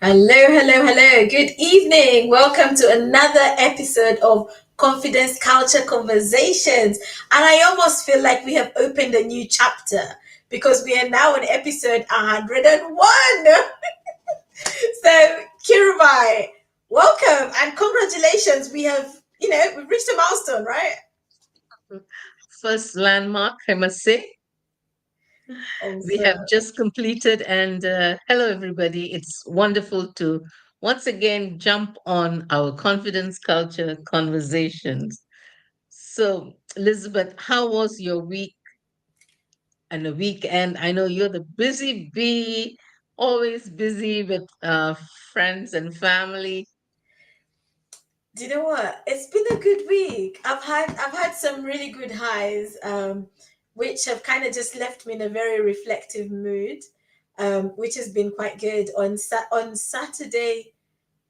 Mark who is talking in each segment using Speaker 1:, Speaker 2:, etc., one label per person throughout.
Speaker 1: Hello, hello, hello. Good evening. Welcome to another episode of Confidence Culture Conversations. And I almost feel like we have opened a new chapter because we are now on episode 101. So, Kirubai, welcome and congratulations. We've reached a milestone, right?
Speaker 2: First landmark, I must say, we have
Speaker 1: Awesome.
Speaker 2: just completed. And hello, everybody. It's wonderful to once again jump on our confidence culture conversations. So, Elizabeth, how was your week and the weekend? I know you're the busy bee, always busy with friends and family.
Speaker 1: Do you know what? It's been a good week. I've had some really good highs, which have kind of just left me in a very reflective mood, which has been quite good. On Saturday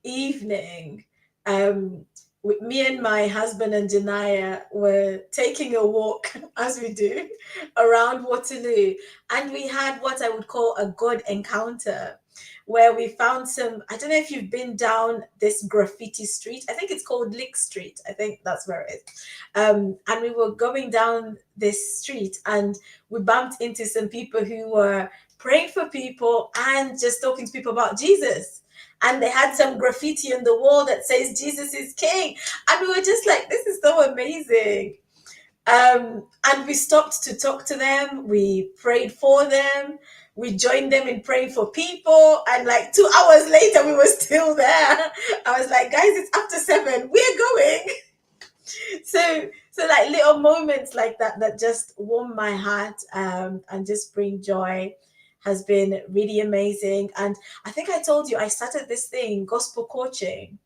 Speaker 1: evening, um, with me and my husband and Janaya were taking a walk, as we do, around Waterloo, and we had what I would call a God encounter, where we found some. I don't know if you've been down this graffiti street. I think it's called Lick Street. I think that's where it is. And we were going down this street, and we bumped into some people who were praying for people and just talking to people about Jesus, and they had some graffiti on the wall that says Jesus is king, and we were just like, this is so amazing. And we stopped to talk to them, we prayed for them, we joined them in praying for people, and like 2 hours later we were still there. I was like, guys, it's after 7, we're going. So like little moments like that just warm my heart, and just bring joy, has been really amazing. And I think I told you I started this thing, gospel coaching,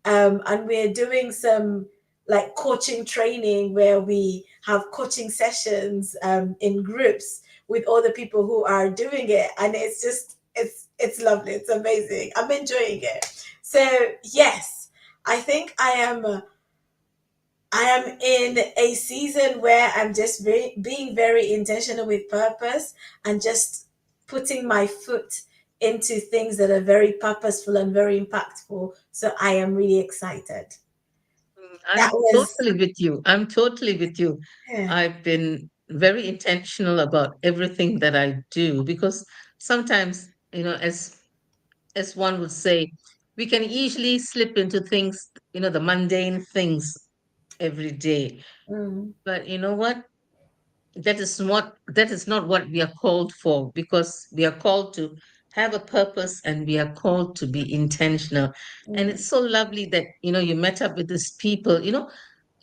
Speaker 1: and we're doing some like coaching training where we have coaching sessions, in groups with other people who are doing it, and it's lovely, it's amazing, I'm enjoying it. So yes, I think I am in a season where I'm just being very intentional with purpose, and just putting my foot into things that are very purposeful and very impactful. So I am really excited. That
Speaker 2: I'm
Speaker 1: was,
Speaker 2: totally with you. I'm totally with you.
Speaker 1: yeah.
Speaker 2: I've been very intentional about everything that I do because sometimes, as one would say, we can easily slip into things, the mundane things every day.
Speaker 1: Mm,
Speaker 2: But you know what? That is not what we are called for, because we are called to have a purpose and we are called to be intentional. And
Speaker 1: mm,
Speaker 2: it's so lovely that you met up with these people.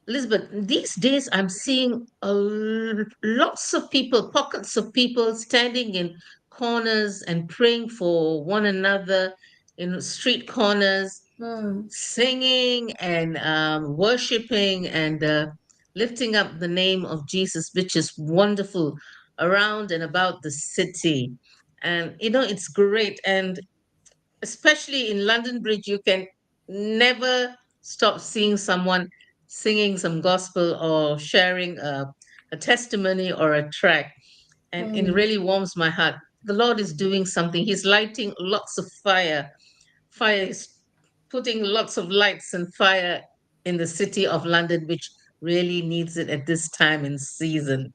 Speaker 2: Elizabeth, these days I'm seeing lots of people, pockets of people standing in corners and praying for one another in street corners,
Speaker 1: mm,
Speaker 2: singing and worshiping and lifting up the name of Jesus, which is wonderful around and about the city. And, it's great. And especially in London Bridge, you can never stop seeing someone singing some gospel or sharing a testimony or a track. And it
Speaker 1: mm,
Speaker 2: really warms my heart. The Lord is doing something. He's lighting lots of fire. Fire is putting lots of lights and fire in the city of London, which really needs it at this time in season.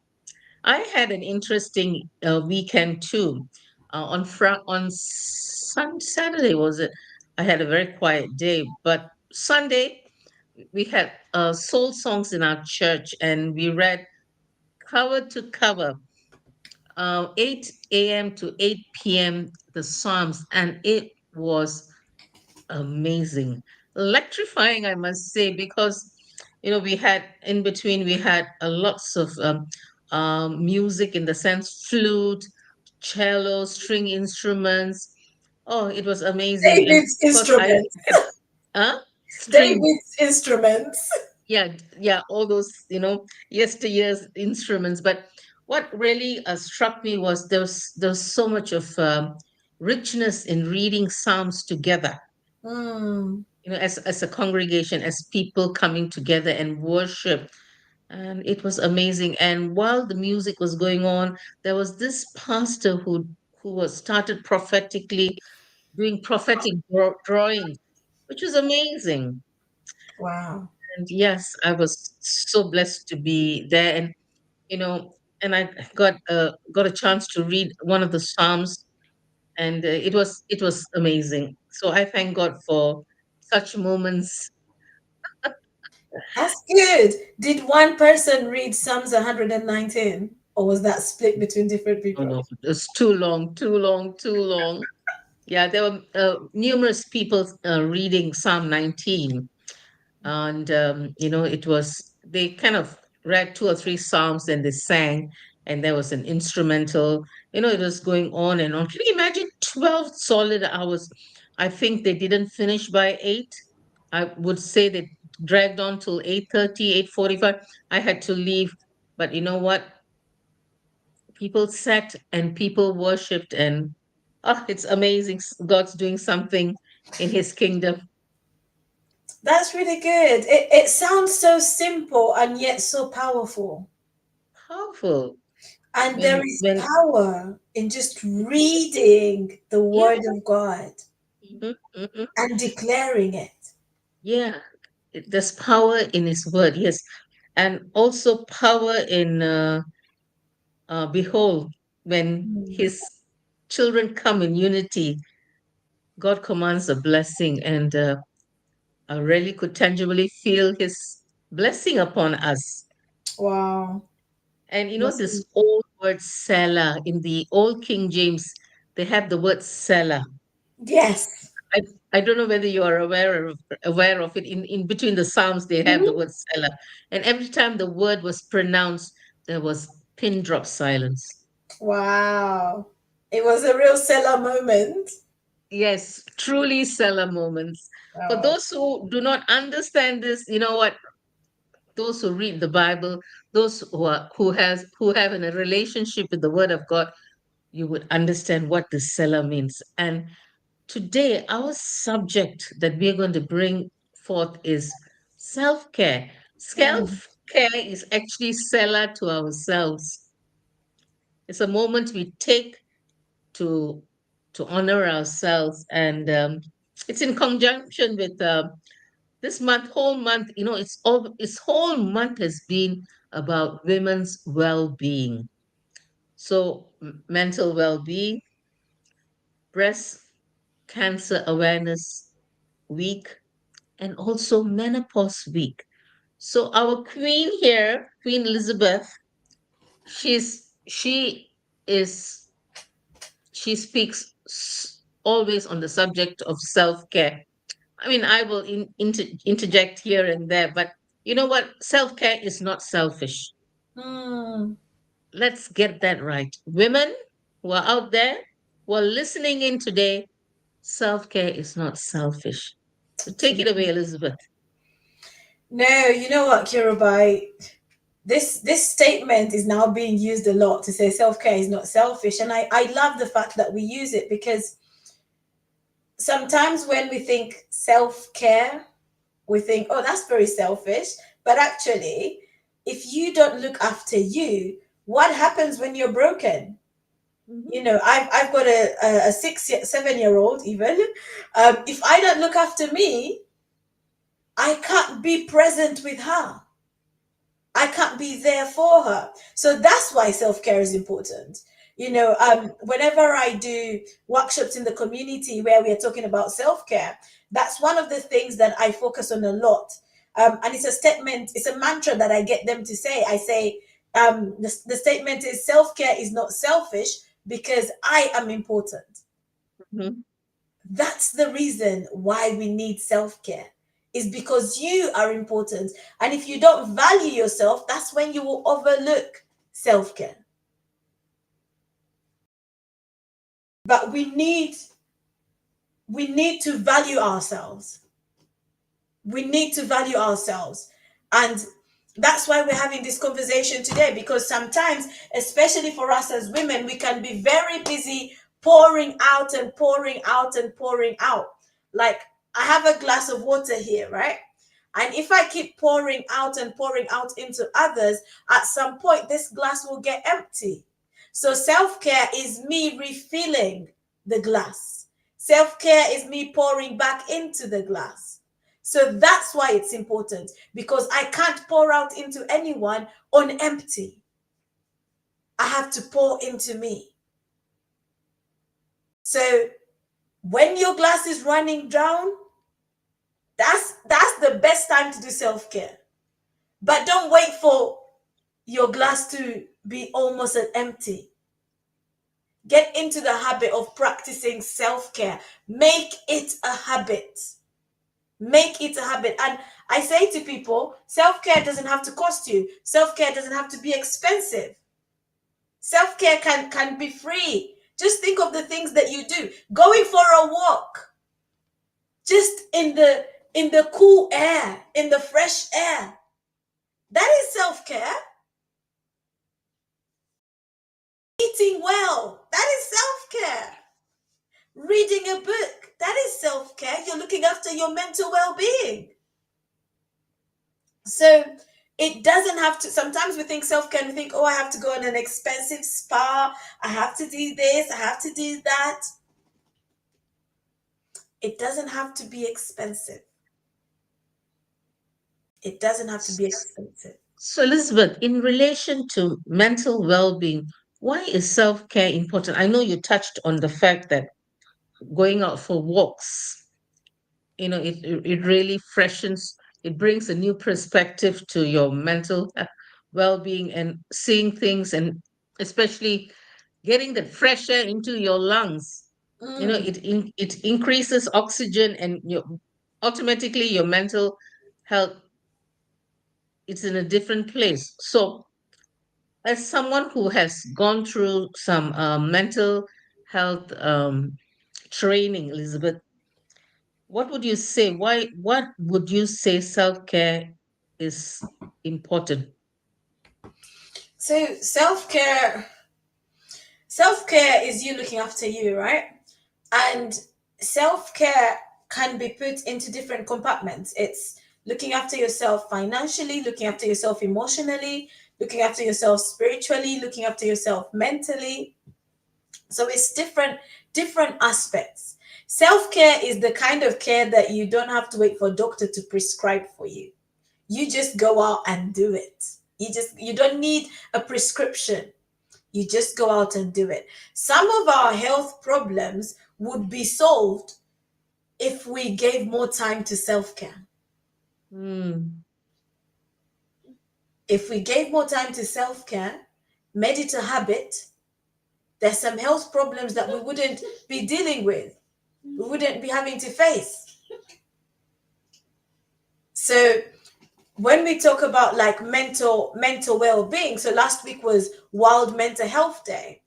Speaker 2: I had an interesting weekend too. On Saturday, was it? I had a very quiet day, but Sunday we had soul songs in our church, and we read cover to cover, 8 a.m. to 8 p.m. the Psalms, and it was amazing, electrifying, I must say, because we had in between we had lots of music, in the sense flute, cello, string instruments. Oh, it was amazing, and
Speaker 1: David's
Speaker 2: of course I
Speaker 1: instruments.
Speaker 2: had string.
Speaker 1: David's instruments.
Speaker 2: Yeah, yeah, all those yesteryear's instruments. But what really struck me was there was so much of richness in reading psalms together,
Speaker 1: Mm,
Speaker 2: as a congregation, as people coming together and worship. And it was amazing. And while the music was going on, there was this pastor who was started prophetically doing prophetic drawing, which was amazing.
Speaker 1: Wow.
Speaker 2: And yes, I was so blessed to be there, and you know, and I got a chance to read one of the Psalms, and it was amazing. So I thank God for such moments.
Speaker 1: That's good. Did one person read Psalms 119, or was that split between different
Speaker 2: Oh
Speaker 1: people?
Speaker 2: no, it's too long, too long, too long. Yeah, there were numerous people reading Psalm 19, and it was they kind of read two or three psalms, and they sang, and there was an instrumental. It was going on and on. Can you imagine 12 solid hours? I think they didn't finish by 8. I would say they dragged on till 8:30, 8:45. I had to leave, but you know what, people sat and people worshipped, and oh, it's amazing. God's doing something in his kingdom.
Speaker 1: That's really good. It sounds so simple and yet so powerful.
Speaker 2: Powerful.
Speaker 1: And there is
Speaker 2: When
Speaker 1: power in just reading the
Speaker 2: Yeah.
Speaker 1: word of God
Speaker 2: Mhm, mhm.
Speaker 1: and declaring it.
Speaker 2: Yeah, there's power in his word, yes. And also power in, behold, when
Speaker 1: Mm.
Speaker 2: his children come in unity, God commands a blessing, and I really could tangibly feel his blessing upon us.
Speaker 1: Wow.
Speaker 2: And
Speaker 1: That's
Speaker 2: this old word Selah in the old King James, they have the word Selah.
Speaker 1: yes.
Speaker 2: I, I don't know whether you are aware of it. In between the Psalms, they have the
Speaker 1: Mhm.
Speaker 2: word Selah. And every time the word was pronounced, there was pin drop silence.
Speaker 1: Wow. It was a real seller moment.
Speaker 2: Yes, truly Selah moments. For
Speaker 1: Wow.
Speaker 2: those who do not understand this, you know what? Those who read the Bible, those who have a relationship with the Word of God, you would understand what the Selah means. And today, our subject that we're going to bring forth is self care.
Speaker 1: Mm.
Speaker 2: Self care is actually seller to ourselves. It's a moment we take to honor ourselves, and it's in conjunction with this whole month. This whole month has been about women's well-being. So, mental well-being, breast cancer awareness week, and also menopause week. So our queen here, Queen Elizabeth, she is she speaks always on the subject of self-care. I mean, I will interject here and there, but you know what? Self-care is not selfish.
Speaker 1: Mm.
Speaker 2: Let's get that right. Women who are out there, who are listening in today, self-care is not selfish. So take it away, Elizabeth.
Speaker 1: No, you know what, Kirubai? This statement is now being used a lot to say self-care is not selfish. And I love the fact that we use it because sometimes when we think self-care, we think, oh, that's very selfish. But actually, if you don't look after you, what happens when you're broken?
Speaker 2: Mhm.
Speaker 1: You know, I've got a 7 year old even. If I don't look after me, I can't be present with her. I can't be there for her. So that's why self care is important. You know, whenever I do workshops in the community where we are talking about self care, that's one of the things that I focus on a lot. And it's a statement, it's a mantra that I get them to say. I say, the statement is self care is not selfish because I am important.
Speaker 2: Mhm.
Speaker 1: That's the reason why we need self care, is because you are important. And if you don't value yourself, that's when you will overlook self care. But we need to value ourselves. We need to value ourselves. And that's why we're having this conversation today, because sometimes, especially for us as women, we can be very busy pouring out and pouring out and pouring out. Like, I have a glass of water here, right? And if I keep pouring out into others, at some point this glass will get empty. So self care is me refilling the glass. Self-care is me pouring back into the glass. So that's why it's important, because I can't pour out into anyone on empty. I have to pour into me. So when your glass is running down, that's the best time to do self-care. But don't wait for your glass to be almost at empty. Get into the habit of practicing self-care. Make it a habit. Make it a habit. And I say to people, self-care doesn't have to cost you. Self-care doesn't have to be expensive. Self-care can be free. Just think of the things that you do. Going for a walk. Just in the cool air, in the fresh air. That is self-care. Eating well. That is self-care. Reading a book. That is self-care. You're looking after your mental well-being. So it doesn't have to, sometimes we think self-care and we think, oh, I have to go on an expensive spa. I have to do this. I have to do that. It doesn't have to be expensive. It doesn't have to be expensive.
Speaker 2: So, Elizabeth, in relation to mental well being, why is self care important? I know you touched on the fact that going out for walks, it really freshens, it brings a new perspective to your mental well being and seeing things, and especially getting the fresh air into your lungs.
Speaker 1: Mm,
Speaker 2: It increases oxygen, and automatically your mental health, it's in a different place. So, as someone who has gone through some mental health training, Elizabeth, what would you say? What would you say self-care is important?
Speaker 1: so self-care is you looking after you, right? And self-care can be put into different compartments. It's looking after yourself financially, looking after yourself emotionally, looking after yourself spiritually, looking after yourself mentally. So it's different aspects. Self-care is the kind of care that you don't have to wait for a doctor to prescribe for you. You just go out and do it. You don't need a prescription. You just go out and do it. Some of our health problems would be solved if we gave more time to self-care.
Speaker 2: Hmm.
Speaker 1: If we gave more time to self-care, made it a habit, there's some health problems that we wouldn't be dealing with. We wouldn't be having to face. So when we talk about like mental well-being, so last week was World Mental Health Day.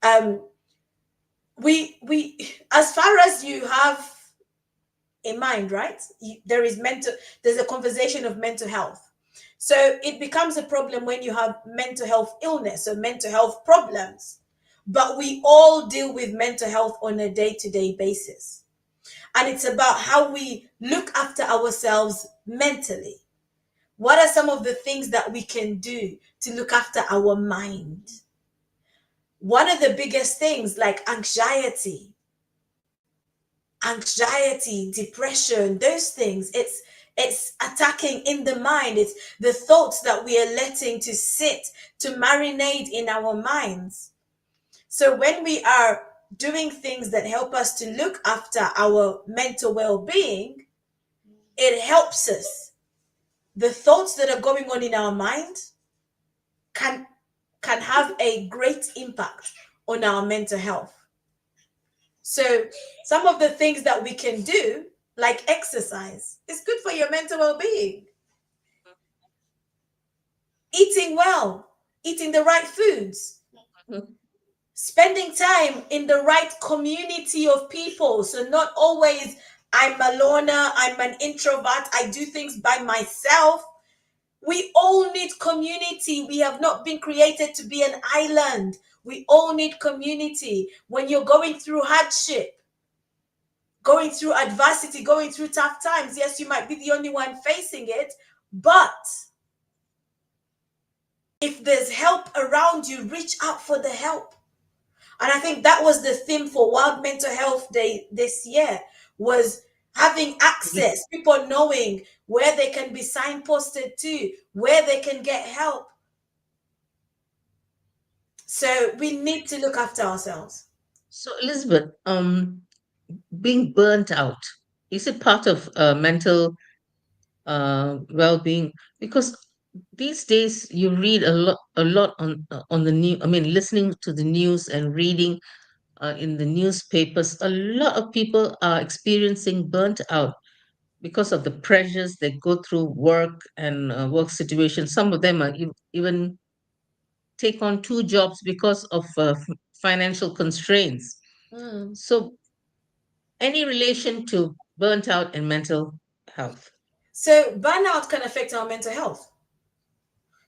Speaker 1: Um, we as far as you have in mind, right? There's a conversation of mental health. So it becomes a problem when you have mental health illness or mental health problems. But we all deal with mental health on a day-to-day basis. And it's about how we look after ourselves mentally. What are some of the things that we can do to look after our mind? One of the biggest things, like anxiety, depression, those things, it's attacking in the mind. It's the thoughts that we are letting to sit, to marinate in our minds. So when we are doing things that help us to look after our mental well-being, it helps us. The thoughts that are going on in our mind can have a great impact on our mental health. So some of the things that we can do, like exercise, is good for your mental well-being. Eating well, eating the right foods, spending time in the right community of people. So not always I'm a loner, I'm an introvert, I do things by myself. We all need community. We have not been created to be an island. We all need community. When you're going through hardship, going through adversity, going through tough times, yes, you might be the only one facing it, but if there's help around you, reach out for the help. And I think that was the theme for World Mental Health Day this year, was having
Speaker 2: Re-
Speaker 1: access, people knowing where they can be signposted to, where they can get help. So we need to look after ourselves.
Speaker 2: So, Elizabeth, being burnt out, is it part of mental well-being? Because these days you read a lot on the new. I mean, listening to the news and reading in the newspapers, a lot of people are experiencing burnt out because of the pressures they go through work and work situations. Some of them are even take on two jobs because of financial constraints.
Speaker 1: Mm.
Speaker 2: So, any relation to burnt out and mental health?
Speaker 1: So burnout can affect our mental health.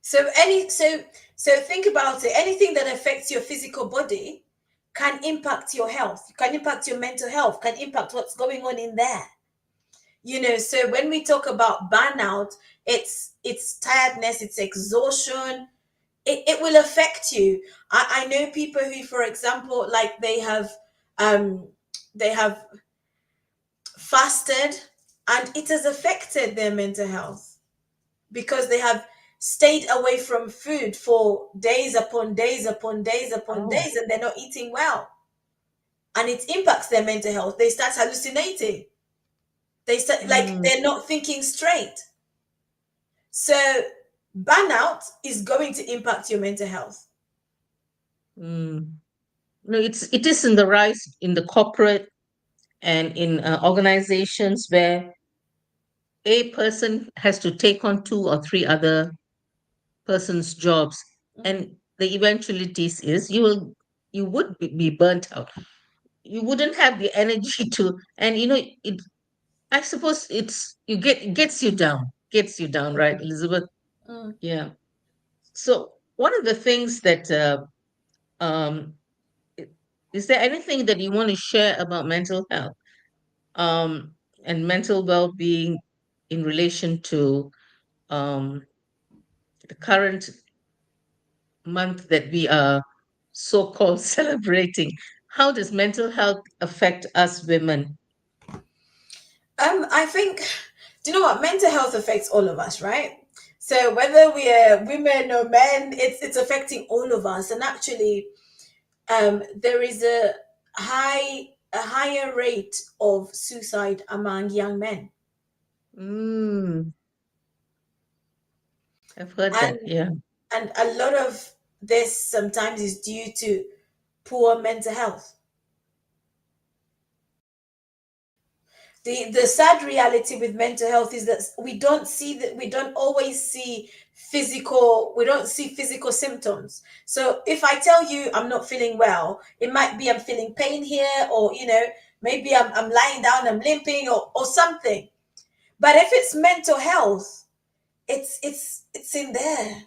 Speaker 1: So think about it. Anything that affects your physical body can impact your health, can impact your mental health, can impact what's going on in there. So when we talk about burnout, it's tiredness, it's exhaustion. It will affect you. I know people who, for example, like um they have fasted, and it has affected their mental health because they have stayed away from food for days upon days upon days upon
Speaker 2: Oh.
Speaker 1: days, and they're not eating well, and it impacts their mental health. They start hallucinating. They start, like,
Speaker 2: Mm,
Speaker 1: they're not thinking straight. So burnout is going to impact your mental health.
Speaker 2: mm. No, it is in the rise in the corporate and in organizations where a person has to take on two or three other person's jobs,
Speaker 1: Mm,
Speaker 2: and the eventualities is you would be burnt out. You wouldn't have the energy to, and it. I suppose it gets you down, right, Elizabeth?
Speaker 1: mm.
Speaker 2: Yeah. So one of the things that um i- is there anything that you want to share about mental health um and mental well-being in relation to um the current month that we are so-called celebrating? How does mental health affect us women?
Speaker 1: I think, do you know what? Mental health affects all of us, right? So whether we are women or men, it's affecting all of us. And actually, there is a higher rate of suicide among young men,
Speaker 2: Mm, I've heard
Speaker 1: and
Speaker 2: that. Yeah.
Speaker 1: a lot of this sometimes is due to poor mental health. The sad reality with mental health is that we don't always see physical symptoms. So if I tell you I'm not feeling well, it might be I'm feeling pain here, or maybe I'm lying down, I'm limping, or something. But if it's mental health, it's in there.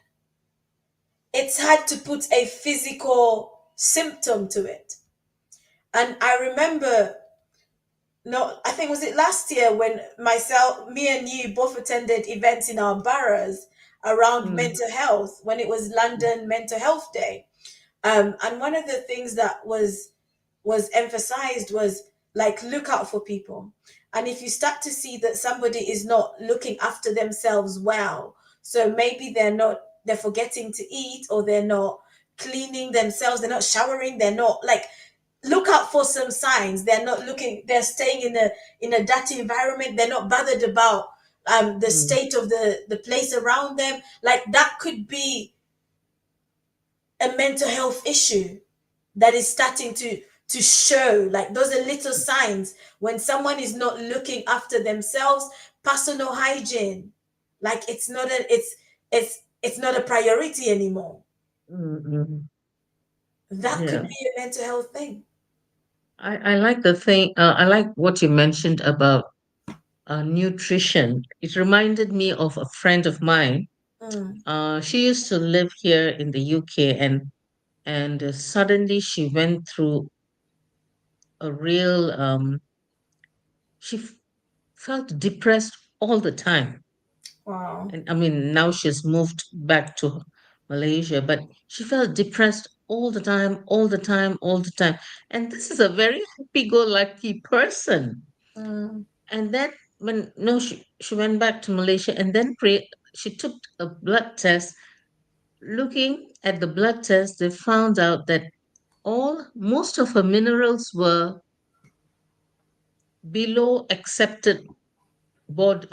Speaker 1: It's hard to put a physical symptom to it. And I remember, no, I think, was it last year, when me and you both attended events in our boroughs around
Speaker 2: Mm,
Speaker 1: mental health, when it was London Mental Health Day. And one of the things that was emphasized was, like, look out for people. And if you start to see that somebody is not looking after themselves well, so maybe they're forgetting to eat, or they're not cleaning themselves, they're not showering, they're not, like, look out for some signs. They're staying in a dirty environment, they're not bothered about the
Speaker 2: mm,
Speaker 1: state of the place around them. Like, that could be a mental health issue that is starting to show. Like, those are little signs when someone is not looking after themselves. Personal hygiene, like, it's not a priority anymore.
Speaker 2: mm, mm.
Speaker 1: That could
Speaker 2: Yeah.
Speaker 1: be a mental health thing.
Speaker 2: I like the thing. I like what you mentioned about nutrition. It reminded me of a friend of mine.
Speaker 1: Mm.
Speaker 2: She used to live here in the UK, and suddenly she went through a real. She felt depressed all the time,
Speaker 1: Wow.
Speaker 2: and I mean now she's moved back to Malaysia, but she felt depressed all the time, all the time, all the time. And this is a very happy-go-lucky person.
Speaker 1: Mm.
Speaker 2: And then when no, she went back to Malaysia and then she took a blood test. Looking at the blood test, they found out that all most of her minerals were below accepted board,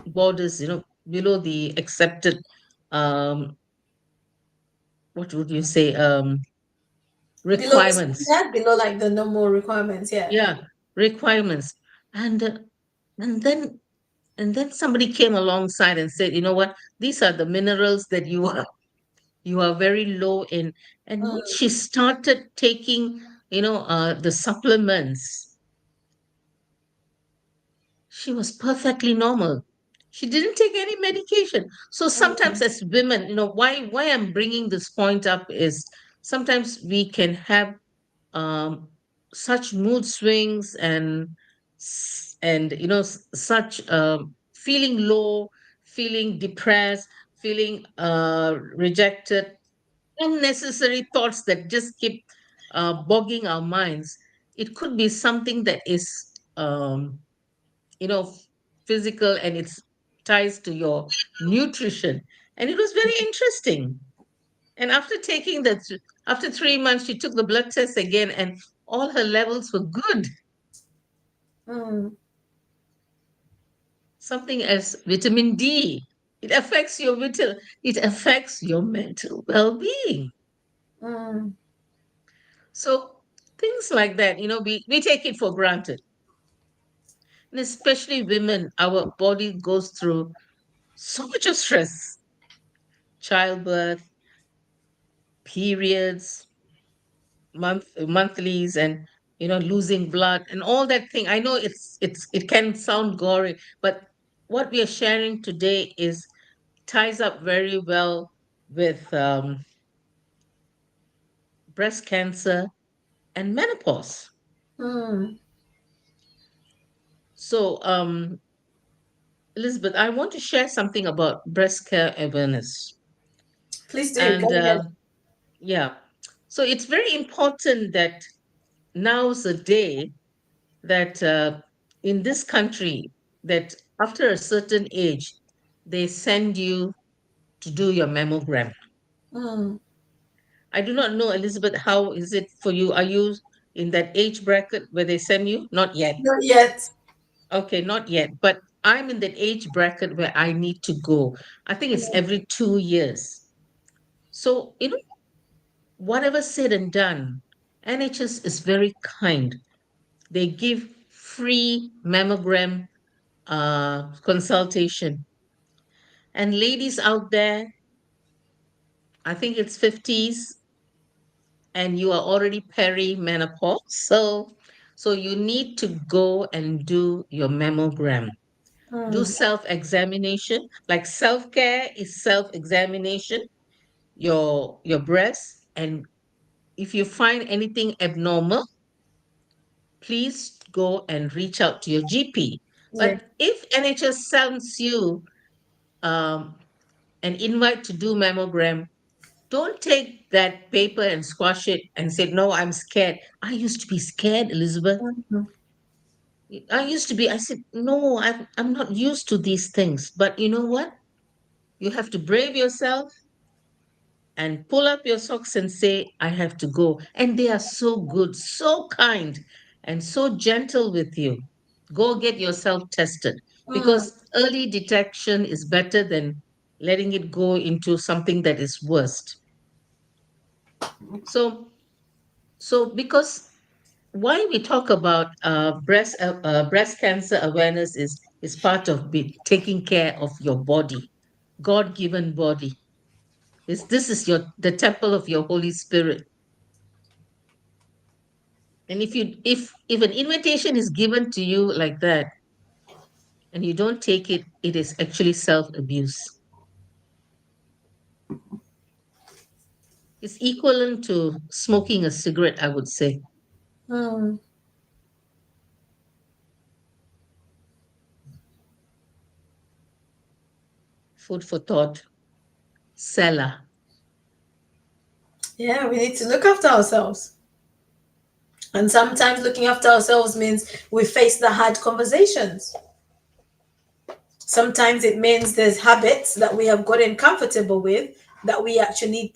Speaker 2: borders, below the accepted, um, what would you say,
Speaker 1: Below the
Speaker 2: requirements.
Speaker 1: standard, below like the normal requirements. Yeah.
Speaker 2: Yeah, requirements. And and then and then somebody came alongside and said, you know what, these are the minerals that you are very low in. And when
Speaker 1: Mm.
Speaker 2: she started taking, the supplements, she was perfectly normal. She didn't take any medication. So sometimes
Speaker 1: Mm.
Speaker 2: as women, why I'm bringing this point up is sometimes we can have um, such mood swings and such feeling low, feeling depressed, feeling rejected, unnecessary thoughts that just keep bogging our minds. It could be something that is um, you know physical, and it's ties to your nutrition. And it was very interesting. And after 3 months, she took the blood test again, and all her levels were good.
Speaker 1: Mm.
Speaker 2: Something as vitamin D. It affects your mental well-being.
Speaker 1: Mm.
Speaker 2: So things like that, we take it for granted. And especially women, our body goes through so much of stress, childbirth, periods, monthlies, and losing blood and all that thing. I know it can sound gory, but what we are sharing today is ties up very well with breast cancer and menopause.
Speaker 1: Mm.
Speaker 2: So Elizabeth, I want to share something about breast care awareness.
Speaker 1: Please do go
Speaker 2: And
Speaker 1: ahead.
Speaker 2: yeah, so it's very important that now's a day that in this country, that after a certain age they send you to do your mammogram.
Speaker 1: Mm.
Speaker 2: I do not know, Elizabeth, how is it for you? Are you in that age bracket where they send you? Not yet.
Speaker 1: Not yet.
Speaker 2: Okay, not yet, but I'm in that age bracket where I need to go. I think it's
Speaker 1: Mm.
Speaker 2: every 2 years. So whatever said and done, NHS is very kind. They give free mammogram consultation. And ladies out there, I think it's 50s and you are already perimenopause. So you need to go and do your mammogram. Do
Speaker 1: Mm.
Speaker 2: self-examination. Like self-care is self-examination, your breast. And if you find anything abnormal, please go and reach out to your GP.
Speaker 1: Yeah.
Speaker 2: But if NHS sends you um, an invite to do mammogram, don't take that paper and squash it and say, no, I'm scared. I used to be scared, Elizabeth.
Speaker 1: Mhm.
Speaker 2: I said, no, I'm not used to these things. But you know what? You have to brave yourself and pull up your socks and say, I have to go. And they are so good, so kind, and so gentle with you. Go get yourself tested,
Speaker 1: Mm.
Speaker 2: because early detection is better than letting it go into something that is worst. So, because why we talk about breast cancer awareness is part of taking care of your body, God-given body. This is the temple of your Holy Spirit. And if an invitation is given to you like that and you don't take it, it is actually self-abuse. It's equivalent to smoking a cigarette, I would say.
Speaker 1: Mm.
Speaker 2: Food for thought. Selah.
Speaker 1: Yeah, we need to look after ourselves. And sometimes looking after ourselves means we face the hard conversations. Sometimes it means there's habits that we have gotten comfortable with that we actually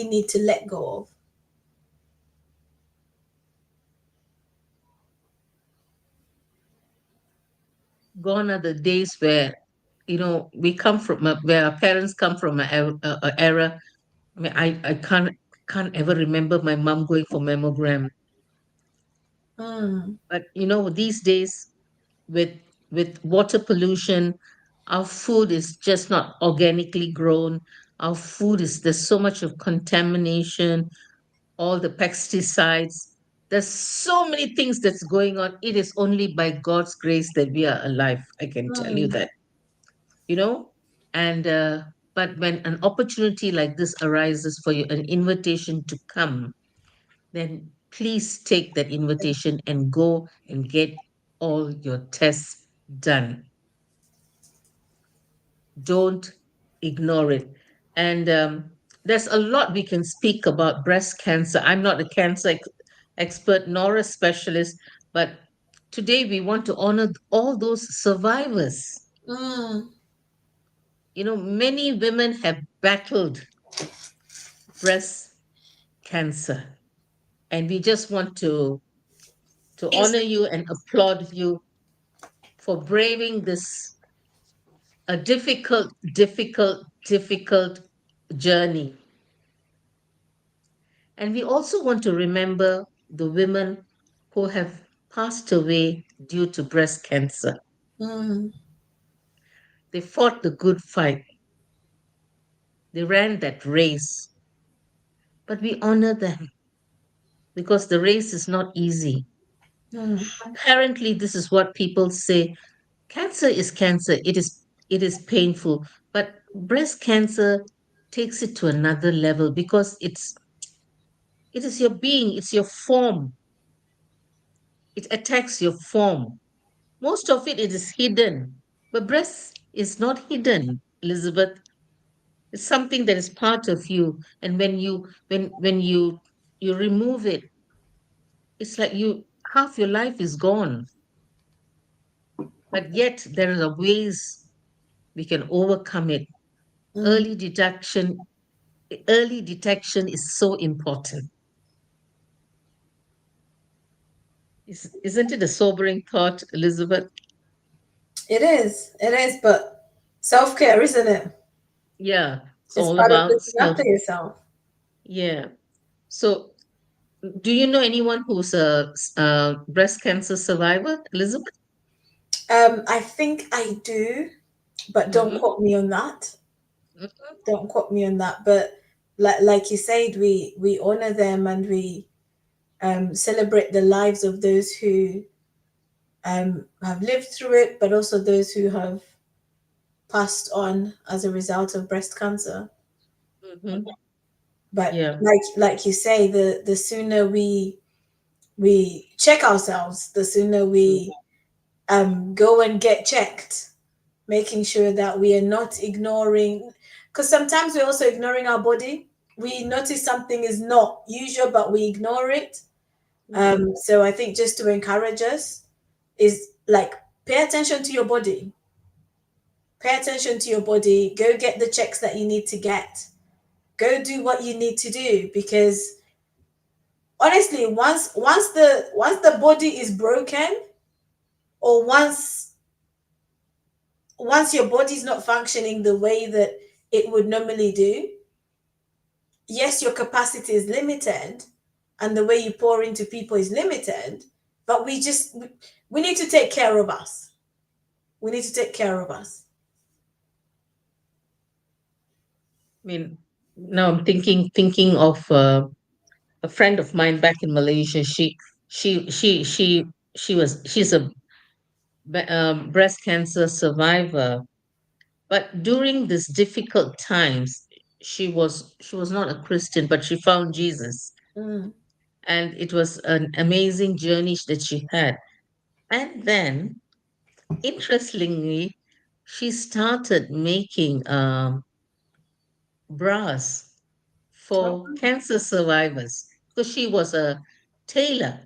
Speaker 1: need to let go of.
Speaker 2: Gone are the days where, we come from where our parents come from a era. I mean, I can't ever remember my mom going for mammogram.
Speaker 1: Mm,
Speaker 2: But these days, with water pollution, our food is just not organically grown. Our food is there's so much of contamination, all the pesticides. There's so many things that's going on. It is only by God's grace that we are alive. I can tell you
Speaker 1: mm,
Speaker 2: that, you know. And but when an opportunity like this arises for you, an invitation to come, then please take that invitation and go and get all your tests done. Don't ignore it. And there's a lot we can speak about breast cancer. I'm not a cancer expert nor a specialist, but today we want to honor all those survivors.
Speaker 1: mm.
Speaker 2: Many women have battled breast cancer, and we just want to
Speaker 1: It's
Speaker 2: honor you and applaud you for braving this a difficult journey. And we also want to remember the women who have passed away due to breast cancer.
Speaker 1: mm,
Speaker 2: They fought the good fight, they ran that race, but we honor them because the race is not easy.
Speaker 1: mm,
Speaker 2: Apparently, this is what people say. Cancer is cancer. It is painful, but breast cancer takes it to another level because it is your being, it's your form. It attacks your form. Most of it is hidden, but breast is not hidden, Elizabeth. It's something that is part of you, and when you remove it, it's like you half your life is gone. But yet there are ways we can overcome it.
Speaker 1: mm.
Speaker 2: Early detection is so important. Isn't it a sobering thought, Elizabeth?
Speaker 1: It is. It is. But self care, isn't it?
Speaker 2: Yeah, it's
Speaker 1: It's
Speaker 2: all
Speaker 1: part of
Speaker 2: about
Speaker 1: looking
Speaker 2: self.
Speaker 1: after yourself.
Speaker 2: Yeah. So, do you know anyone who's a breast cancer survivor, Elizabeth?
Speaker 1: I think I do, but don't
Speaker 2: Mm-hmm.
Speaker 1: quote me on that.
Speaker 2: Mm-hmm.
Speaker 1: Don't quote me on that. But like you said, we honor them and we celebrate the lives of those who have lived through it, but also those who have passed on as a result of breast cancer.
Speaker 2: Mm-hmm.
Speaker 1: But
Speaker 2: Yeah.
Speaker 1: like you say, the sooner we check ourselves, the sooner
Speaker 2: Mm.
Speaker 1: we go and get checked, making sure that we are not ignoring, because sometimes we're also ignoring our body. We notice something is not usual, but we ignore it.
Speaker 2: Mm.
Speaker 1: So I think just to encourage us is like pay attention to your body. Pay attention to your body. Go get the checks that you need to get. Go do what you need to do because honestly, once the body is broken or once your body's not functioning the way that it would normally do, yes, your capacity is limited and the way you pour into people is limited, but we need to take care of us. We need to take care of us.
Speaker 2: I mean, now I'm thinking of a friend of mine back in Malaysia. She she she she's a breast cancer survivor, but during these difficult times, she was not a Christian, but she found Jesus,
Speaker 1: Mm,
Speaker 2: and it was an amazing journey that she had. And then, interestingly, she started making bras for cancer survivors because she was a tailor.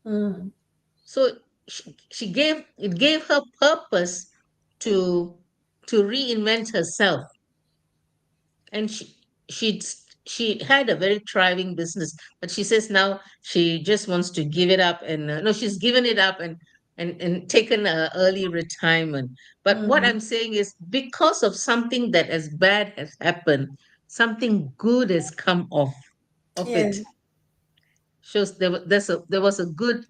Speaker 1: Mm.
Speaker 2: So she gave it gave her purpose to to reinvent herself, and she had a very thriving business, but she says now she just wants to give it up, and no, she's given it up and taken a early retirement. But what
Speaker 1: Mm.
Speaker 2: I'm saying is because of something that as bad has happened, something good has come of
Speaker 1: Yeah.
Speaker 2: it. Shows there was a good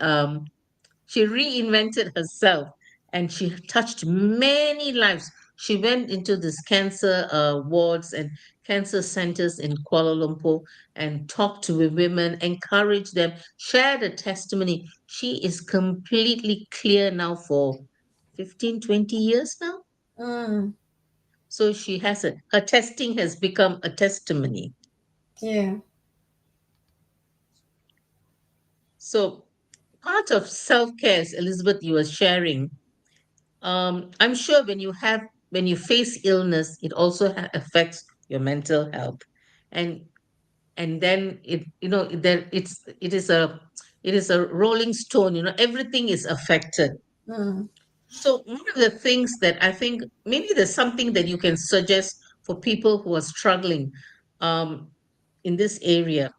Speaker 2: she reinvented herself and she touched many lives. She went into this cancer wards and cancer centers in Kuala Lumpur and talked to the women, encouraged them, shared a testimony. She is completely clear now for 15, 20 years now.
Speaker 1: Mm.
Speaker 2: So she has her testing has become a testimony.
Speaker 1: Yeah.
Speaker 2: So part of self-care, as Elizabeth, you were sharing, I'm sure when you face illness, it also affects your mental health, and then it is a rolling stone. Everything is affected.
Speaker 1: Mm.
Speaker 2: So one of the things that I think maybe there's something that you can suggest for people who are struggling um, in this area.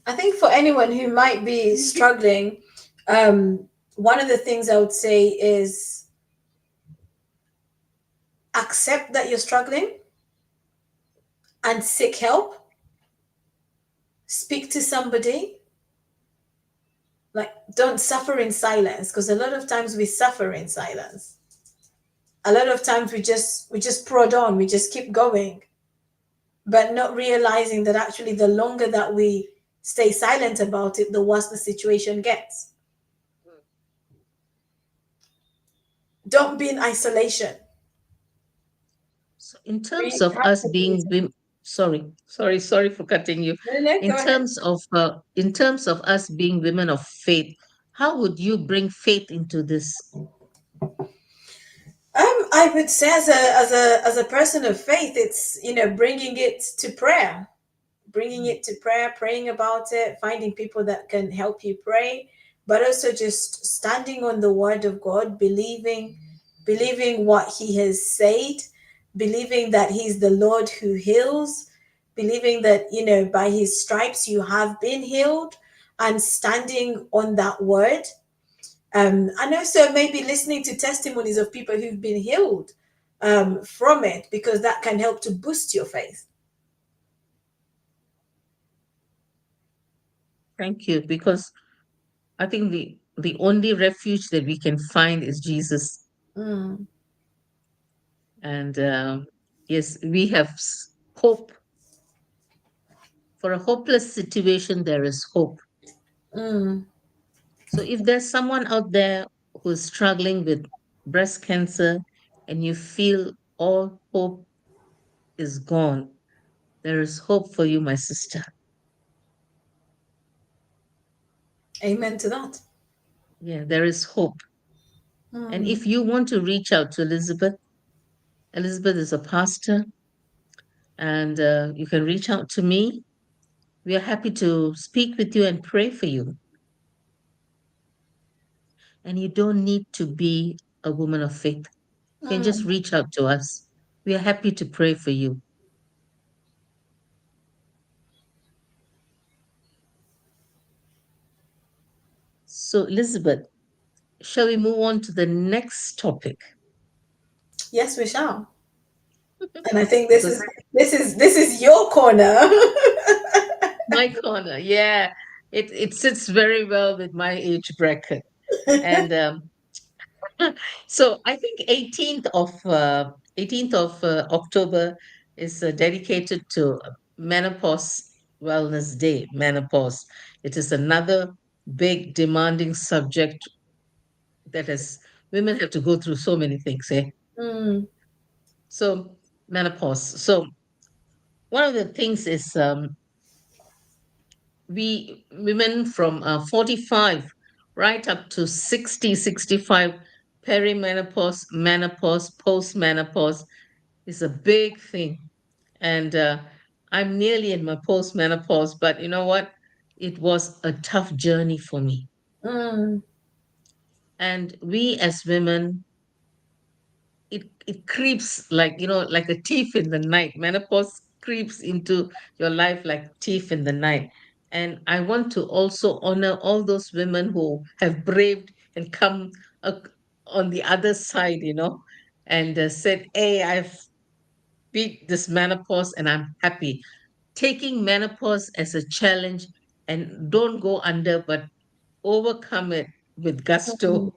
Speaker 1: I think for anyone who might be struggling, one of the things I would say is accept that you're struggling and seek help. Speak to somebody. Like, don't suffer in silence, because a lot of times we suffer in silence. A lot of times we just prod on, we just keep going, but not realizing that actually the longer that we stay silent about it, the worse the situation gets. Don't be in isolation.
Speaker 2: So in terms
Speaker 1: We
Speaker 2: of
Speaker 1: have
Speaker 2: us
Speaker 1: to be.
Speaker 2: being sorry for cutting you.
Speaker 1: No, no, go ahead.
Speaker 2: In terms of us being women of faith, how would you bring faith into this?
Speaker 1: I would say as a person of faith, it's bringing it to prayer, praying about it, finding people that can help you pray, but also just standing on the word of God, believing what He has said, believing that He's the Lord who heals, believing that by His stripes you have been healed, and standing on that word. And also maybe listening to testimonies of people who've been healed from it, because that can help to boost your faith.
Speaker 2: Thank you, because I think the only refuge that we can find is Jesus.
Speaker 1: Mm,
Speaker 2: And yes, we have hope. For a hopeless situation, there is hope.
Speaker 1: mm.
Speaker 2: So if there's someone out there who's struggling with breast cancer and you feel all hope is gone, there is hope for you, my sister.
Speaker 1: Amen to that.
Speaker 2: Yeah, there is hope. And
Speaker 1: Mm,
Speaker 2: if you want to reach out to Elizabeth, Elizabeth is a pastor, and you can reach out to me. We are happy to speak with you and pray for you. And you don't need to be a woman of faith. You can just
Speaker 1: mm.
Speaker 2: reach out to us. We are happy to pray for you. So, Elizabeth, shall we move on to the next topic?
Speaker 1: Yes, we shall. And I think this
Speaker 2: Because
Speaker 1: is this is your corner.
Speaker 2: my corner, yeah, it sits very well with my age bracket. And so I think 18th of October is dedicated to Menopause Wellness Day. Menopause. It is another big demanding subject that has women have to go through so many things, eh?
Speaker 1: Mm,
Speaker 2: So menopause. So one of the things is we women from 45 right up to 60, 65, perimenopause, menopause, postmenopause is a big thing. And I'm nearly in my post-menopause, but you know what? It was a tough journey for me.
Speaker 1: Mm.
Speaker 2: And we as women, it creeps like, like a thief in the night. Menopause creeps into your life like thief in the night. And I want to also honor all those women who have braved and come uh, on the other side, and said, hey, I've beat this menopause and I'm happy. Taking menopause as a challenge, and don't go under, but overcome it with
Speaker 1: Mm.
Speaker 2: gusto.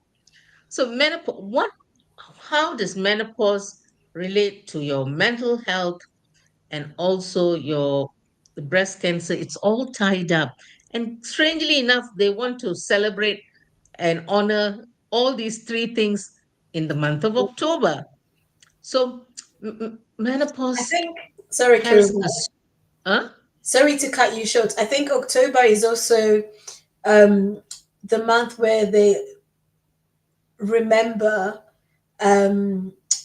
Speaker 2: So menopause, how does menopause relate to your mental health and also your the breast cancer? It's all tied up. And strangely enough, they want to celebrate and honor all these three things in the month of October. So
Speaker 1: I
Speaker 2: menopause
Speaker 1: think, sorry,
Speaker 2: has
Speaker 1: Kirubai,
Speaker 2: huh?
Speaker 1: sorry to cut you short. I think October is also um, the month where they remember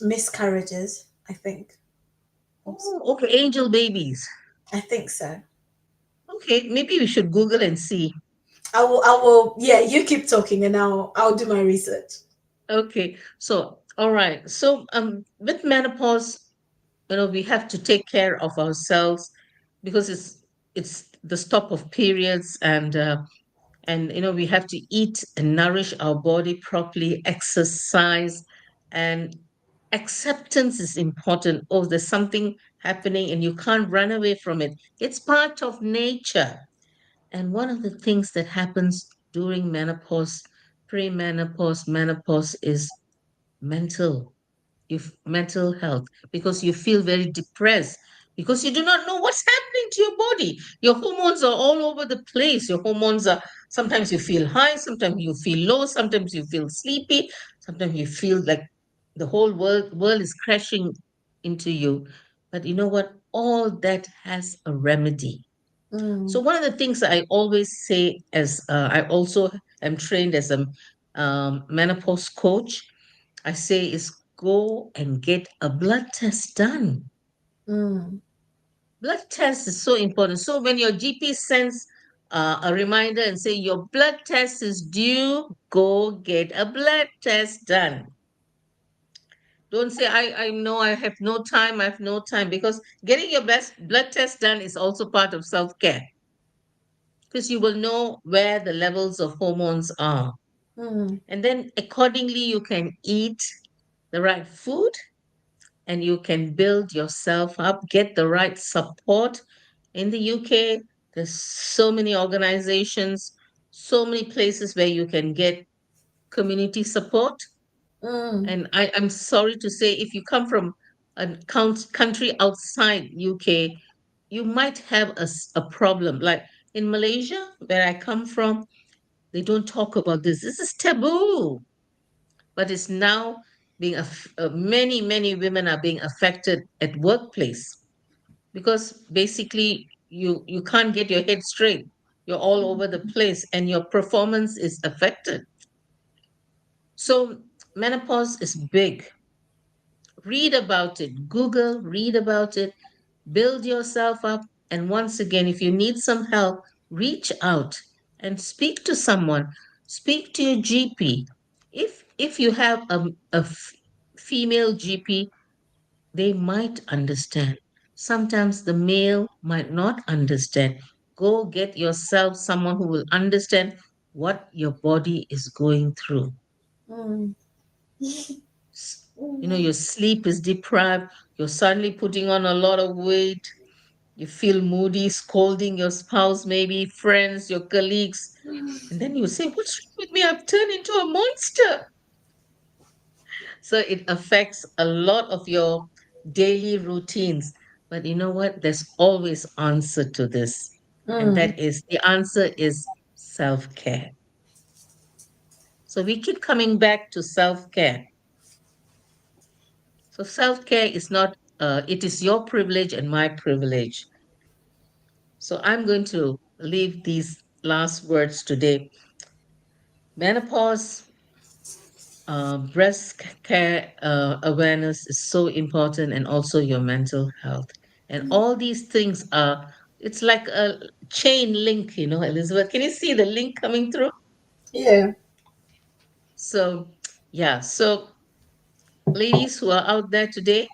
Speaker 1: miscarriages. I think. Also.
Speaker 2: Oh, okay, angel babies.
Speaker 1: I think so.
Speaker 2: Okay, maybe we should Google and see.
Speaker 1: I will. I will. Yeah, you keep talking, and I'll do my research.
Speaker 2: Okay, so all right. So with menopause, we have to take care of ourselves because it's the stop of periods, and we have to eat and nourish our body properly, exercise, and acceptance is important. Oh, there's something happening and you can't run away from it. It's part of nature. And one of the things that happens during menopause, premenopause, menopause is mental mental health, because you feel very depressed because you do not know what's happening to your body. Your hormones are all over the place. Your hormones are, sometimes you feel high, sometimes you feel low, sometimes you feel sleepy, sometimes you feel like the whole world is crashing into you. But you know what? All that has a remedy. So
Speaker 1: Mm,
Speaker 2: one of the things I always say, as I also am trained as a menopause coach, I say is go and get a blood test done.
Speaker 1: mm,
Speaker 2: Blood test is so important. So when your GP sends a reminder and say your blood test is due, go get a blood test done. Don't say I know I have no time, I have no time, because getting your best blood test done is also part of self-care, because you will know where the levels of hormones are.
Speaker 1: mm,
Speaker 2: And then accordingly you can eat the right food and you can build yourself up, get the right support. In the UK, there's so many organizations, so many places where you can get community support.
Speaker 1: mm,
Speaker 2: And I'm sorry to say, if you come from a country outside UK, you might have a problem. Like in Malaysia, where I come from, they don't talk about this. This is taboo, but it's now many, many women are being affected at workplace because basically you can't get your head straight. You're all over the place and your performance is affected. So menopause is big. Read about it, Google, read about it, build yourself up. And once again, if you need some help, reach out and speak to someone. Speak to your GP. If you have a female GP, they might understand. Sometimes the male might not understand. Go get yourself someone who will understand what your body is going through.
Speaker 1: mm,
Speaker 2: Your sleep is deprived, you're suddenly putting on a lot of weight, you feel moody, scolding your spouse, maybe friends, your colleagues, and then you say, what's wrong with me? I've turned into a monster. So it affects a lot of your daily routines. But you know what? There's always answer to this. And
Speaker 1: mm,
Speaker 2: that is the answer is self-care. So we keep coming back to self-care. So self-care is not it is your privilege and my privilege. So I'm going to leave these last words today. Menopause, breast care awareness is so important, and also your mental health. And all these things are, it's like a chain link, Elizabeth. Can you see the link coming through?
Speaker 1: Yeah.
Speaker 2: So, yeah. So, ladies who are out there today,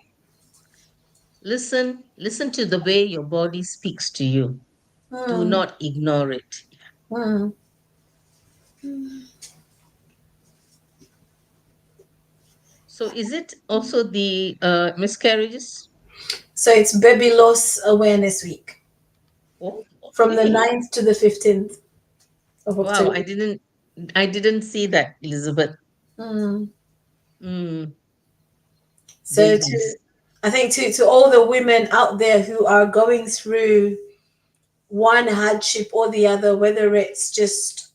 Speaker 2: listen to the way your body speaks to you. Do
Speaker 1: Mm,
Speaker 2: not ignore it.
Speaker 1: mm.
Speaker 2: So, is it also the miscarriages?
Speaker 1: So it's Baby Loss Awareness Week
Speaker 2: Oh,
Speaker 1: from the
Speaker 2: okay.
Speaker 1: 9th to the 15th of
Speaker 2: Wow,
Speaker 1: October.
Speaker 2: I didn't see that, Elizabeth.
Speaker 1: Mm.
Speaker 2: Mm,
Speaker 1: So to
Speaker 2: babies.
Speaker 1: I think to all the women out there who are going through one hardship or the other, whether it's just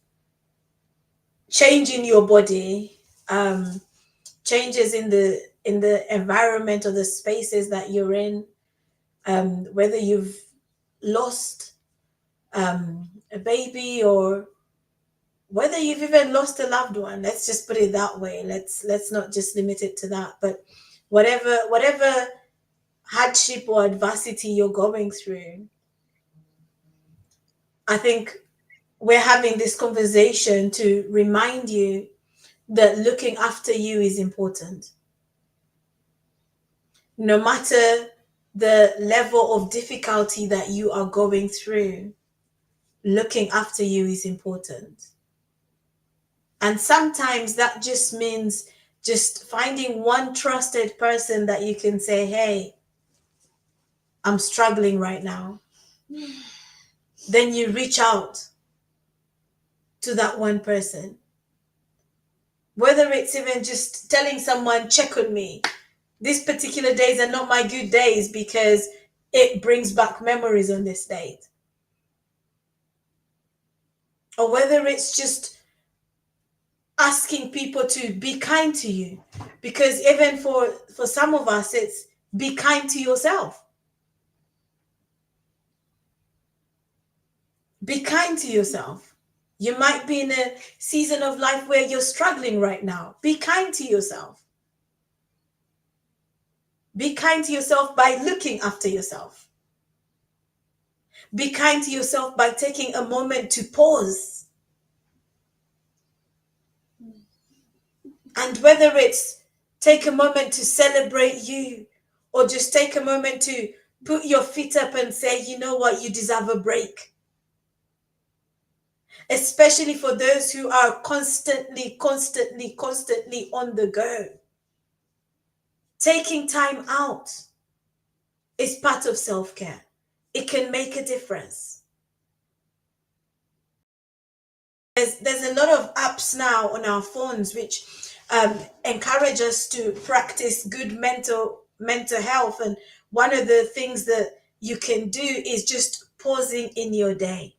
Speaker 1: changing your body, changes in the environment or the spaces that you're in, whether you've lost a baby or whether you've even lost a loved one. Let's just put it that way. Let's not just limit it to that. But whatever hardship or adversity you're going through, I think we're having this conversation to remind you that looking after you is important. No matter the level of difficulty that you are going through, looking after you is important. And sometimes that just means just finding one trusted person that you can say, hey, I'm struggling right now. Then you reach out to that one person. Whether it's even just telling someone, check on me. These particular days are not my good days because it brings back memories on this date. Or whether it's just asking people to be kind to you. Because even for some of us, it's be kind to yourself. Be kind to yourself. You might be in a season of life where you're struggling right now. Be kind to yourself. Be kind to yourself by looking after yourself. Be kind to yourself by taking a moment to pause. And whether it's take a moment to celebrate you or just take a moment to put your feet up and say, you know what, you deserve a break. Especially for those who are constantly on the go. Taking time out is part of self-care. It can make a difference. There's a lot of apps now on our phones which encourage us to practice good mental health, and one of the things that you can do is just pausing in your day,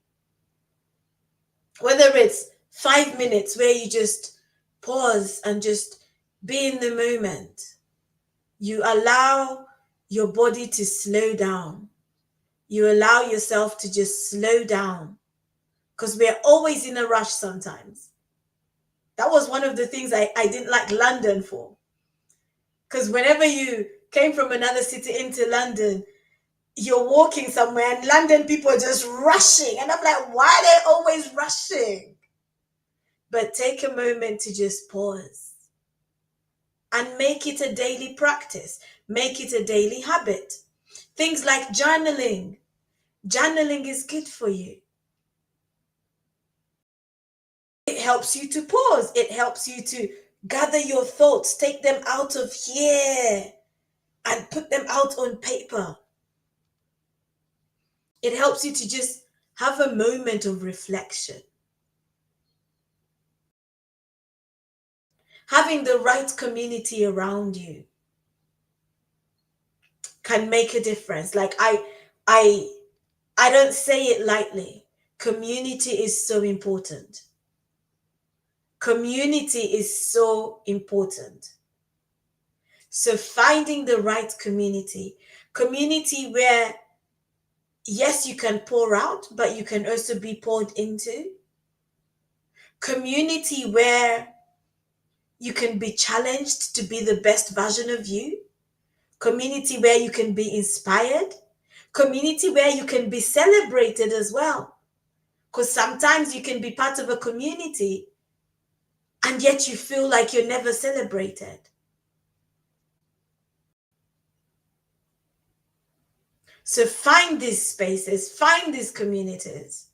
Speaker 1: whether it's 5 minutes where you just pause and just be in the moment. You allow your body to slow down. You allow yourself to just slow down because we're always in a rush sometimes. That was one of the things I didn't like London for. Because whenever you came from another city into London, you're walking somewhere and London people are just rushing. And I'm like, why are they always rushing? But take a moment to just pause and make it a daily practice, make it a daily habit. Things like journaling. Journaling is good for you. It helps you to pause. It helps you to gather your thoughts, take them out of here and put them out on paper. It helps you to just have a moment of reflection. Having the right community around you can make a difference. Like I I don't say it lightly. Community is so important. Community is so important. So finding the right community where yes, you can pour out, but you can also be poured into. Community where you can be challenged to be the best version of you. Community where you can be inspired. Community where you can be celebrated as well. Because sometimes you can be part of a community and yet you feel like you're never celebrated. So find these spaces, find these communities.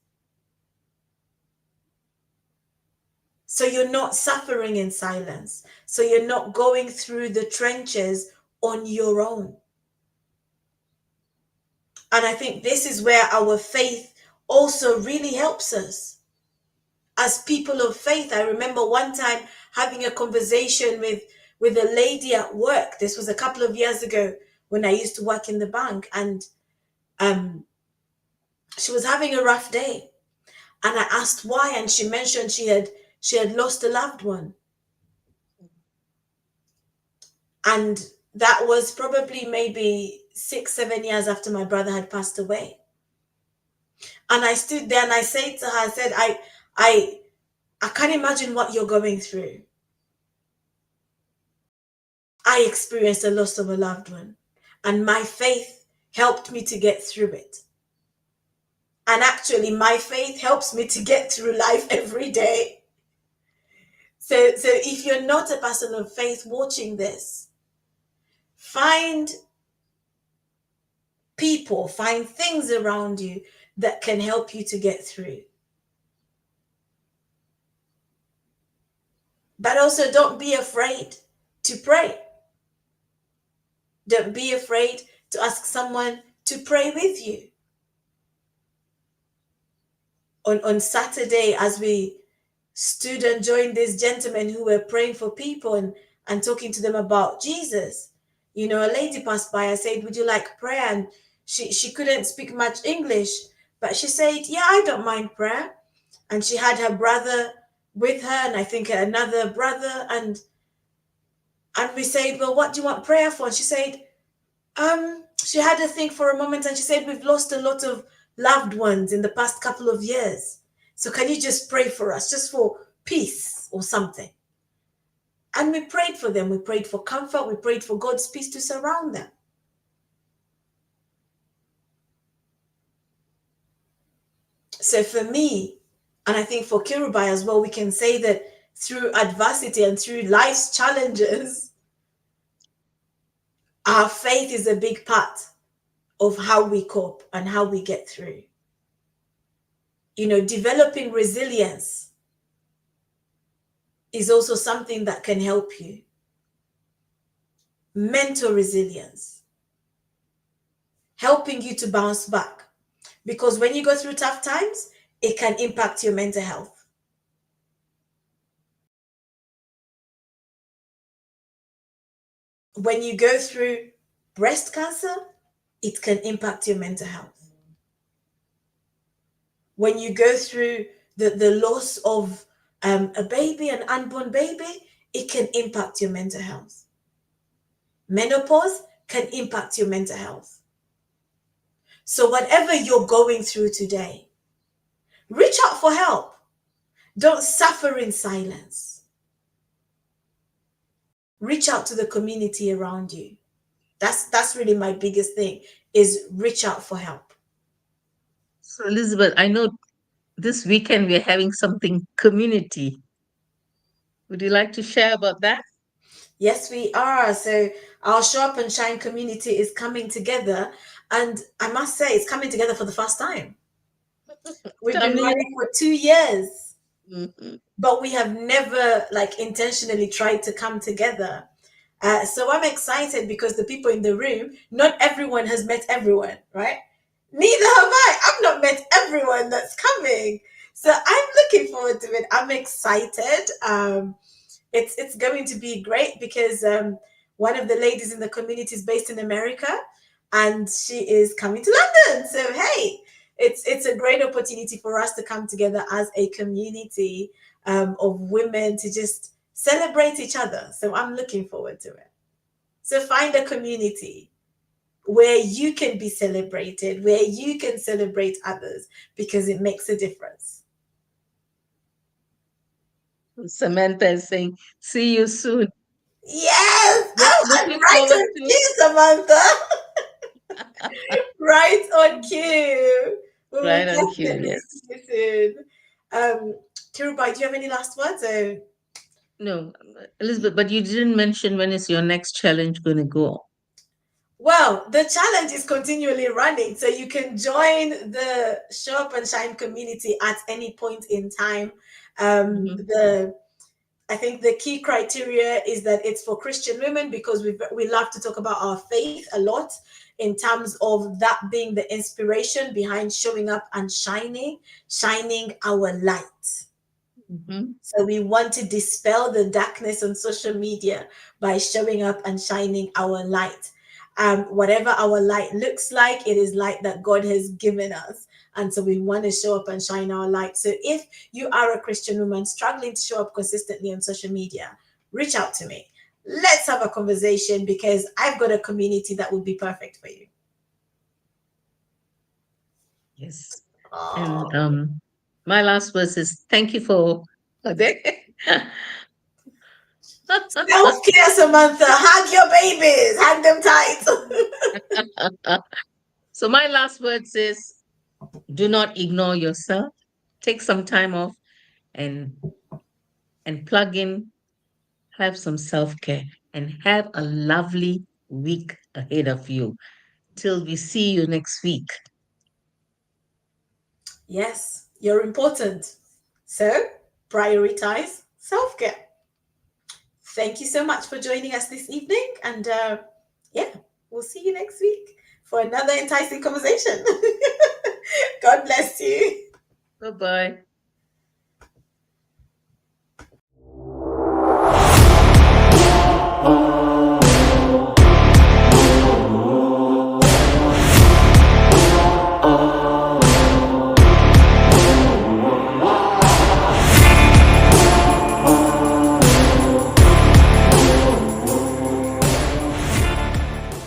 Speaker 1: So you're not suffering in silence. So you're not going through the trenches on your own. And I think this is where our faith also really helps us. As people of faith, I remember one time having a conversation with a lady at work. This was a couple of years ago when I used to work in the bank, and um, she was having a rough day. And I asked why, and she mentioned she had lost a loved one. And that was probably maybe 6, 7 years after my brother had passed away. And I stood there and I said to her, I said, I can't imagine what you're going through. I experienced the loss of a loved one, and my faith helped me to get through it. And actually, my faith helps me to get through life every day. So if you're not a person of faith watching this, find people, find things around you that can help you to get through. But also, don't be afraid to pray. Don't be afraid to ask someone to pray with you. On Saturday, as we stood and joined these gentlemen who were praying for people and talking to them about Jesus, a lady passed by. I said, would you like prayer? And she couldn't speak much English, but she said, yeah, I don't mind prayer. And she had her brother with her, and I think another brother, and we said, well, what do you want prayer for? And she said, she had to think for a moment, and she said, we've lost a lot of loved ones in the past couple of years. So can you just pray for us, just for peace or something? And we prayed for them. We prayed for comfort. We prayed for God's peace to surround them. So for me, and I think for Kirubai as well, we can say that through adversity and through life's challenges, our faith is a big part of how we cope and how we get through. Developing resilience is also something that can help you. Mental resilience, helping you to bounce back. Because when you go through tough times, it can impact your mental health. When you go through breast cancer, it can impact your mental health. When you go through the loss of a baby, an unborn baby, it can impact your mental health. Menopause can impact your mental health. So whatever you're going through today, reach out for help. Don't suffer in silence. Reach out to the community around you. That's really my biggest thing, is reach out for help.
Speaker 2: So, Elizabeth, I know this weekend we're having something community. Would you like to share about that?
Speaker 1: Yes, we are. So our Show Up and Shine community is coming together. And I must say, it's coming together for the first time. We've
Speaker 2: Tell
Speaker 1: been
Speaker 2: me.
Speaker 1: running for 2 years,
Speaker 2: Mhm.
Speaker 1: but we have never intentionally tried to come together. So I'm excited because the people in the room, not everyone has met everyone, right? Neither have I. I've not met everyone that's coming. So I'm looking forward to it. I'm excited. It's going to be great because one of the ladies in the community is based in America, and she is coming to London. So hey, it's a great opportunity for us to come together as a community of women to just celebrate each other. So I'm looking forward to it. So find a community where you can be celebrated, where you can celebrate others, because it makes a difference.
Speaker 2: Samantha is saying, see you soon.
Speaker 1: Yes! Oh, I'm
Speaker 2: Looking
Speaker 1: right
Speaker 2: forward
Speaker 1: on
Speaker 2: to
Speaker 1: you, Samantha. Right on cue. We will
Speaker 2: Right on cue,
Speaker 1: definitely see
Speaker 2: yes.
Speaker 1: you soon. Kirubai, do you have any last words?
Speaker 2: No, Elizabeth, but you didn't mention when is your next challenge going to go.
Speaker 1: Well, the challenge is continually running, so you can join the Show Up and Shine community at any point in time.
Speaker 2: Mhm.
Speaker 1: The I think the key criteria is that it's for Christian women because we love to talk about our faith a lot in terms of that being the inspiration behind showing up and shining our light.
Speaker 2: Mhm.
Speaker 1: So we want to dispel the darkness on social media by showing up and shining our light. Whatever our light looks like, it is light that God has given us. And so we want to show up and shine our light. So if you are a Christian woman struggling to show up consistently on social media, reach out to me. Let's have a conversation because I've got a community that would be perfect for you.
Speaker 2: Yes. And
Speaker 1: Oh,
Speaker 2: my last words is thank you for
Speaker 1: self care, Samantha. Hug your babies, hug them tight.
Speaker 2: So my last words is do not ignore yourself. Take some time off and plug in, have some self-care, and have a lovely week ahead of you. Till we see you next week.
Speaker 1: Yes, you're important. So prioritize self care. Thank you so much for joining us this evening. And yeah, we'll see you next week for another enticing conversation. God bless you.
Speaker 2: Bye-bye.